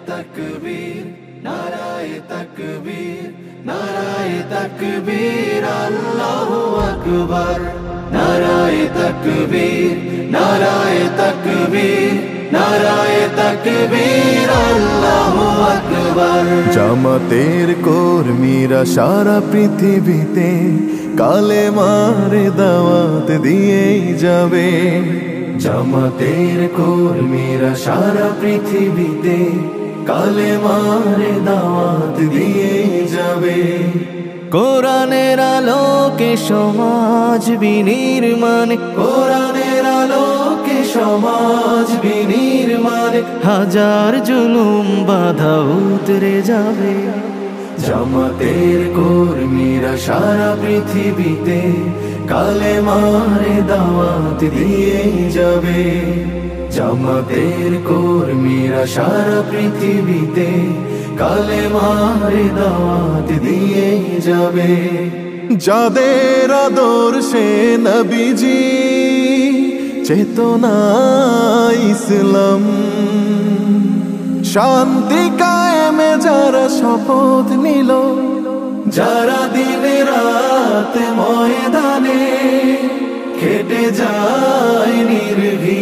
তাকবীর নারায়ে তাকবীর নারায়ে তাকবীর আল্লাহু আকবার নারায়ে তাকবীর নারায়ে তাকবীর নারায়ে তাকবীর আল্লাহু আকবার। জামাতের কর্মীরা সারা পৃথিবীতে কালেমার দাওয়াত দিয়েই যাবে। জামাতের কর্মীরা সারা পৃথিবীতে কালেমার দাওয়াত দিয়েই যাবে। কোরআনের আলোকে সমাজ বিনির্মাণ, কোরআনের আলোকে সমাজ বিনির্মাণ, হাজার জুলুম বাধা উতরে যাবে। জামাতের কর্মীরা সারা পৃথিবীতে কালেমার দাওয়াত দিয়েই যাবে। জামাতের কর্মীরা সারা পৃথিবীতে কালেমার দাওয়াত দিয়েই যাবে। যাদের আদর্শে নবীজি চেতনা ইসলাম, শান্তি কায়েমে যারা শপথ নিল, যারা দিনে রাত ময়দানে খেটে যায় নির্ভীক